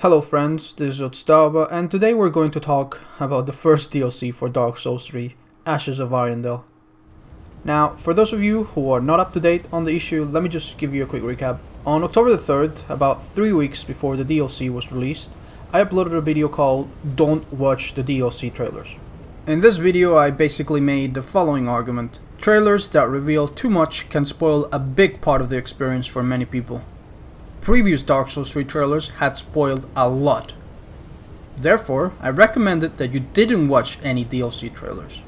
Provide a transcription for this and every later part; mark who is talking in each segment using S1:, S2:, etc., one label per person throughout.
S1: Hello friends, this is Otzdarva, and today we're going to talk about the first DLC for Dark Souls 3, Ashes of Arendelle. Now, for those of you who are not up to date on the issue, let me just give you a quick recap. On October the 3rd, about 3 weeks before the DLC was released, I uploaded a video called Don't Watch the DLC Trailers. In this video I basically made the following argument. Trailers that reveal too much can spoil a big part of the experience for many people. Previous Dark Souls 3 trailers had spoiled a lot. Therefore, I recommended that you didn't watch any DLC trailers.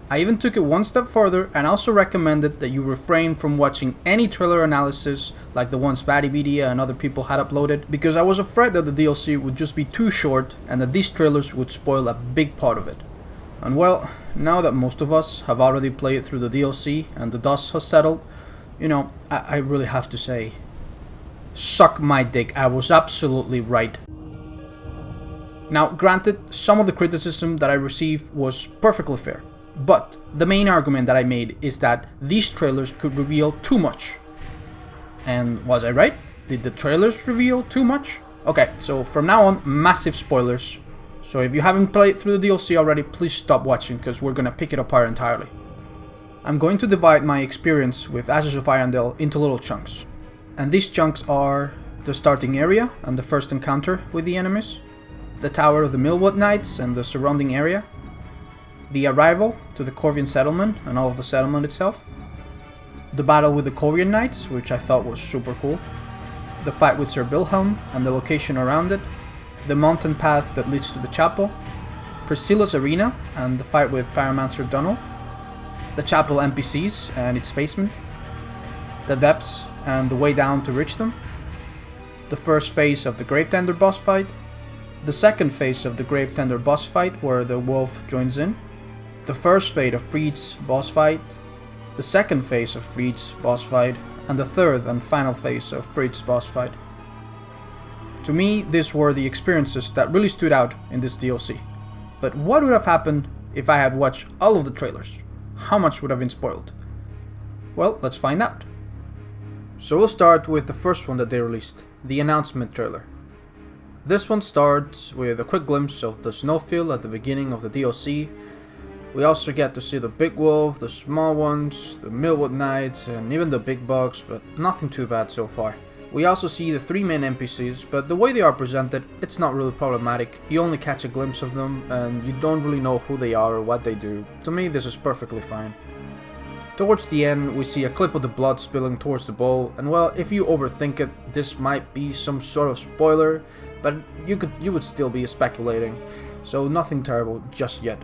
S1: I even took it one step further and also recommended that you refrain from watching any trailer analysis like the ones Vadividia and other people had uploaded, because I was afraid that the DLC would just be too short and that these trailers would spoil a big part of it. And well, now that most of us have already played through the DLC and the dust has settled, I really have to say, suck my dick, I was absolutely right. Now, granted, some of the criticism that I received was perfectly fair, but the main argument that I made is that these trailers could reveal too much. And was I right? Did the trailers reveal too much? Okay, so from now on, massive spoilers. So if you haven't played through the DLC already, please stop watching, because we're gonna pick it apart entirely. I'm going to divide my experience with Ashes of Arendelle into little chunks. And these chunks are the starting area and the first encounter with the enemies, the Tower of the Millwood Knights and the surrounding area, the arrival to the Corvian settlement and all of the settlement itself, the battle with the Corvian Knights, which I thought was super cool, the fight with Sir Wilhelm and the location around it, the mountain path that leads to the chapel, Priscilla's arena and the fight with Pyromancer Donald, the chapel NPCs and its basement, the depths and the way down to reach them, the first phase of the Gravetender boss fight, the second phase of the Gravetender boss fight where the wolf joins in, the first phase of Fried's boss fight, the second phase of Fried's boss fight, and the third and final phase of Fried's boss fight. To me, these were the experiences that really stood out in this DLC. But what would have happened if I had watched all of the trailers? How much would have been spoiled? Well, let's find out. So we'll start with the first one that they released, the announcement trailer. This one starts with a quick glimpse of the snowfield at the beginning of the DLC. We also get to see the big wolf, the small ones, the Millwood Knights, and even the big bugs, but nothing too bad so far. We also see the 3 main NPCs, but the way they are presented, it's not really problematic. You only catch a glimpse of them, and you don't really know who they are or what they do. To me, this is perfectly fine. Towards the end, we see a clip of the blood spilling towards the bowl, and well, if you overthink it, this might be some sort of spoiler, but you would still be speculating, so nothing terrible just yet.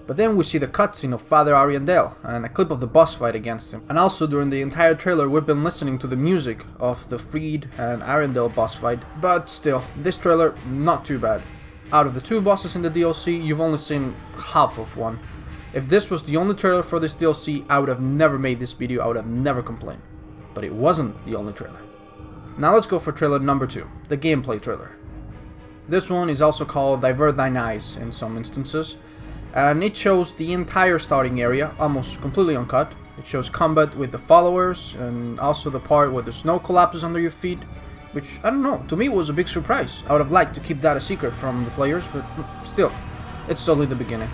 S1: But then we see the cutscene of Father Arendelle, and a clip of the boss fight against him. And also during the entire trailer we've been listening to the music of the Fried and Arendelle boss fight, but still, this trailer, not too bad. Out of the 2 bosses in the DLC, you've only seen half of one. If this was the only trailer for this DLC, I would have never made this video, I would have never complained. But it wasn't the only trailer. Now let's go for trailer number 2, the gameplay trailer. This one is also called Divert Thine Eyes in some instances, and it shows the entire starting area, almost completely uncut. It shows combat with the followers, and also the part where the snow collapses under your feet, which, I don't know, to me was a big surprise. I would have liked to keep that a secret from the players, but still, it's only the beginning.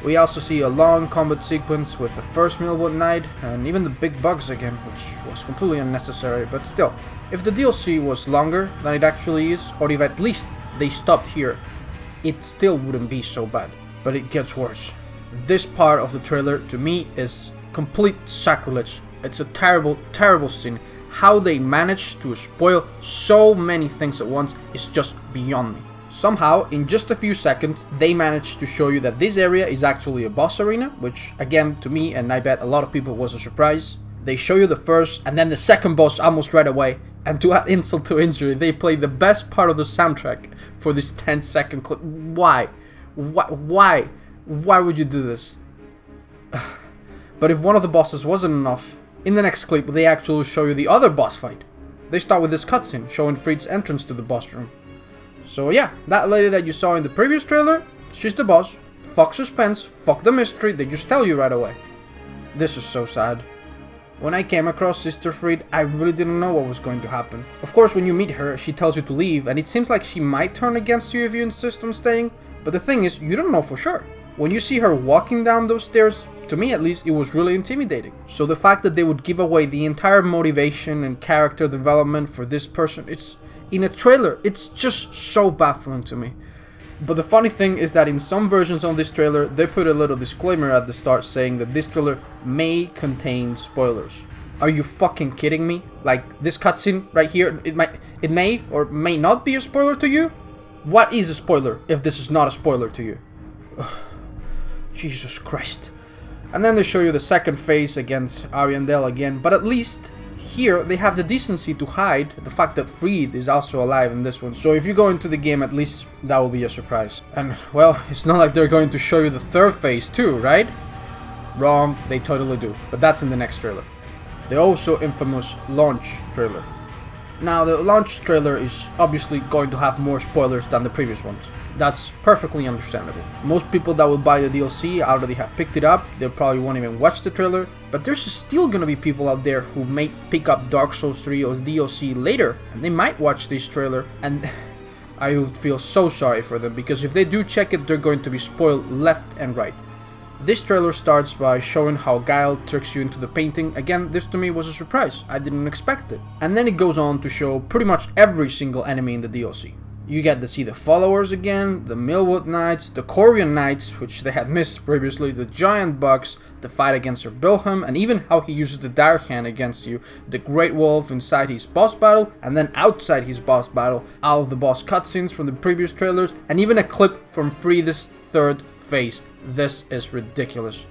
S1: We also see a long combat sequence with the first Millwood Knight and even the big bugs again, which was completely unnecessary, but still, if the DLC was longer than it actually is, or if at least they stopped here, it still wouldn't be so bad. But it gets worse. This part of the trailer, to me, is complete sacrilege. It's a terrible, terrible scene. How they managed to spoil so many things at once is just beyond me. Somehow, in just a few seconds, they managed to show you that this area is actually a boss arena, which again, to me, and I bet a lot of people, was a surprise. They show you the first and then the second boss almost right away, and to add insult to injury, they play the best part of the soundtrack for this 10-second clip. Why? Why would you do this? But if one of the bosses wasn't enough, in the next clip they actually show you the other boss fight. They start with this cutscene showing Fried's entrance to the boss room. So yeah, that lady that you saw in the previous trailer, she's the boss. Fuck suspense, fuck the mystery, they just tell you right away. This is so sad. When I came across Sister Fried, I really didn't know what was going to happen. Of course, when you meet her, she tells you to leave, and it seems like she might turn against you if you insist on staying, but the thing is, you don't know for sure. When you see her walking down those stairs, to me at least, it was really intimidating. So the fact that they would give away the entire motivation and character development for this person, it's in a trailer, it's just so baffling to me. But the funny thing is that in some versions of this trailer, they put a little disclaimer at the start saying that this trailer may contain spoilers. Are you fucking kidding me? Like, this cutscene right here, it may or may not be a spoiler to you? What is a spoiler if this is not a spoiler to you? Ugh, Jesus Christ. And then they show you the second phase against Ariandel again, but at least here they have the decency to hide the fact that Fried is also alive in this one. So if you go into the game, at least that will be a surprise. And well, it's not like they're going to show you the third phase too, right? Wrong, they totally do, but that's in the next trailer. The also infamous launch trailer. Now the launch trailer is obviously going to have more spoilers than the previous ones. That's perfectly understandable. Most people that will buy the DLC already have picked it up, they probably won't even watch the trailer, but there's still gonna be people out there who may pick up Dark Souls 3 or DLC later, and they might watch this trailer, and I would feel so sorry for them, because if they do check it, they're going to be spoiled left and right. This trailer starts by showing how Guile tricks you into the painting. Again, this to me was a surprise, I didn't expect it. And then it goes on to show pretty much every single enemy in the DLC. You get to see the followers again, the Millwood Knights, the Corian Knights, which they had missed previously, the Giant Bugs, the fight against Sir Bilhelm, and even how he uses the Dire Hand against you, the Great Wolf inside his boss battle, and then outside his boss battle, all of the boss cutscenes from the previous trailers, and even a clip from Fried's third phase. This is ridiculous.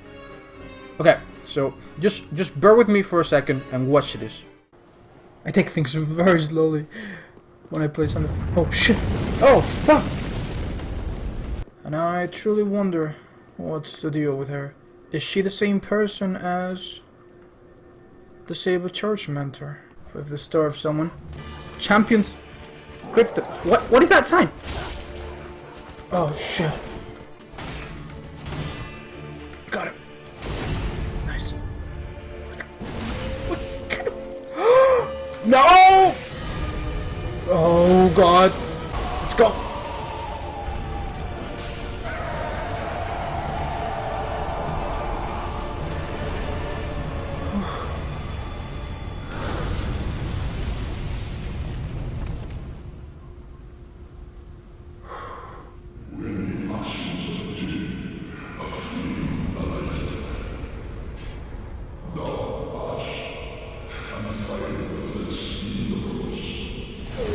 S1: Okay, so just bear with me for a second and watch this. I take things very slowly when I play something. Oh shit! Oh fuck! And I truly wonder what's the deal with her. Is she the same person as the Saber Church mentor with the Star of Someone? Champions Rift. What is that sign? Oh shit! Got him. Nice. No! Oh god. Let's go.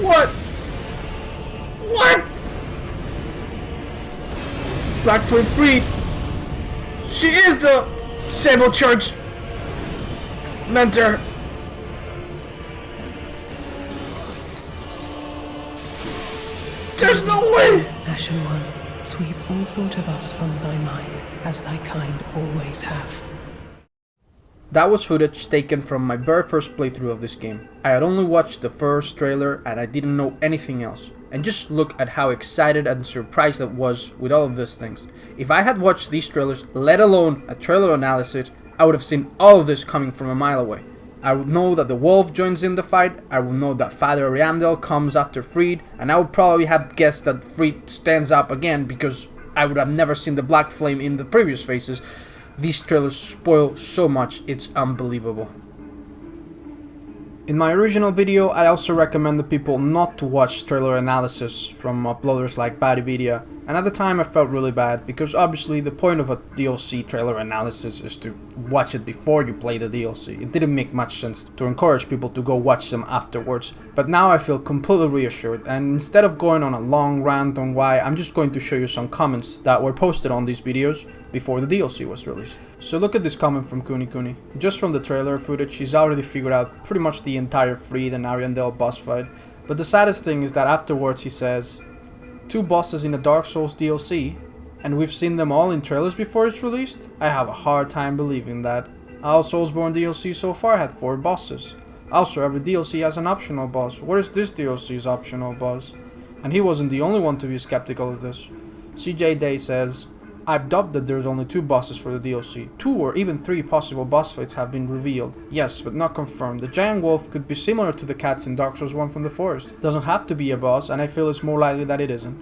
S1: What? What? Blackfoot Fried. She is the Sable Church mentor. There's no way!
S2: Ashen One, sweep all thought of us from thy mind, as thy kind always have.
S1: That was footage taken from my very first playthrough of this game. I had only watched the first trailer and I didn't know anything else. And just look at how excited and surprised I was with all of these things. If I had watched these trailers, let alone a trailer analysis, I would have seen all of this coming from a mile away. I would know that the wolf joins in the fight, I would know that Father Ariandel comes after Fried, and I would probably have guessed that Fried stands up again because I would have never seen the Black Flame in the previous phases. These trailers spoil so much, it's unbelievable. In my original video, I also recommended people not to watch trailer analysis from uploaders like Badividia, and at the time I felt really bad, because obviously the point of a DLC trailer analysis is to watch it before you play the DLC. It didn't make much sense to encourage people to go watch them afterwards, but now I feel completely reassured, and instead of going on a long rant on why, I'm just going to show you some comments that were posted on these videos before the DLC was released. So look at this comment from Kuni Kuni. Just from the trailer footage, he's already figured out pretty much the entire Fried and Ariandel boss fight. But the saddest thing is that afterwards he says, 2 bosses in a Dark Souls DLC, and we've seen them all in trailers before it's released? I have a hard time believing that. All Soulsborne DLC so far had 4 bosses. Also, every DLC has an optional boss. Where is this DLC's optional boss? And he wasn't the only one to be skeptical of this. CJ Day says, I've dubbed that there's only 2 bosses for the DLC. 2 or even 3 possible boss fights have been revealed. Yes, but not confirmed. The giant wolf could be similar to the cats in Dark Souls 1 from the forest. Doesn't have to be a boss, and I feel it's more likely that it isn't.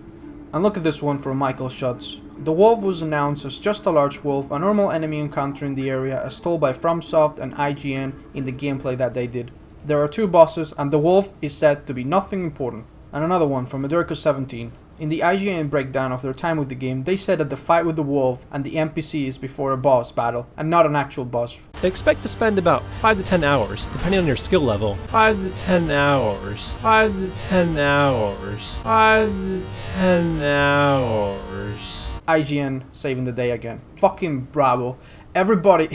S1: And look at this one from Michael Schutz. The wolf was announced as just a large wolf, a normal enemy encounter in the area as told by FromSoft and IGN in the gameplay that they did. There are 2 bosses, and the wolf is said to be nothing important. And another one from Adurko17. In the IGN breakdown of their time with the game, they said that the fight with the wolf and the NPC is before a boss battle, and not an actual boss.
S3: They expect to spend about 5 to 10 hours, depending on your skill level. 5 to 10 hours. 5 to 10 hours. 5 to 10 hours.
S1: IGN saving the day again. Fucking bravo. Everybody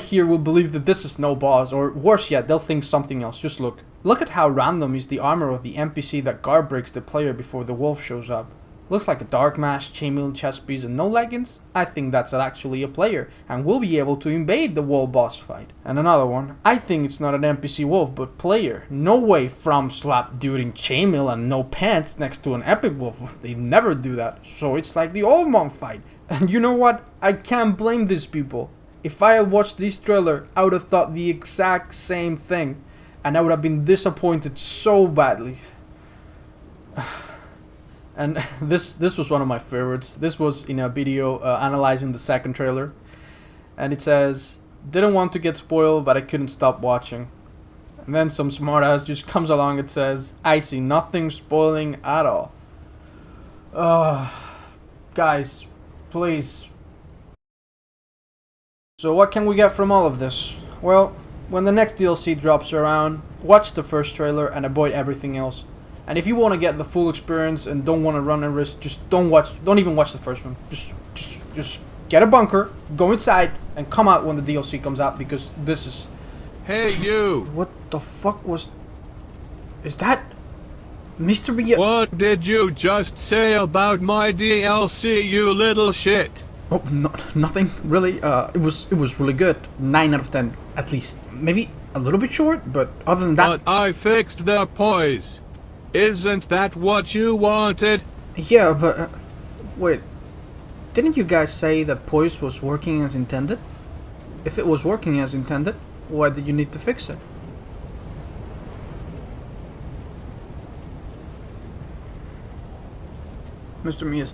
S1: here will believe that this is no boss, or worse yet, they'll think something else. Just look. Look at how random is the armor of the NPC that guard breaks the player before the wolf shows up. Looks like a dark mask, chainmail chest piece and no leggings. I think that's actually a player and will be able to invade the wolf boss fight. And another one, I think it's not an NPC wolf but player. No way From slap dude in chainmail and no pants next to an epic wolf. They never do that. So it's like the old mom fight. And you know what? I can't blame these people. If I had watched this trailer, I would have thought the exact same thing. And I would have been disappointed so badly. And this was one of my favorites. This was in a video analyzing the second trailer. And it says, didn't want to get spoiled, but I couldn't stop watching. And then some smartass just comes along and says, I see nothing spoiling at all. Guys, please. So what can we get from all of this? Well, when the next DLC drops around, watch the first trailer and avoid everything else. And if you want to get the full experience and don't want to run a risk, just don't even watch the first one. Just get a bunker, go inside, and come out when the DLC comes out, because this is...
S4: Hey you!
S1: What the fuck was... Is that... Mr. B...
S4: What did you just say about my DLC, you little shit?
S1: Oh, nothing really. It was really good. 9 out of 10, at least. Maybe a little bit short, but other than that.
S4: But I fixed the poise. Isn't that what you wanted?
S1: Yeah, but wait. Didn't you guys say that poise was working as intended? If it was working as intended, why did you need to fix it? Mr. Mias.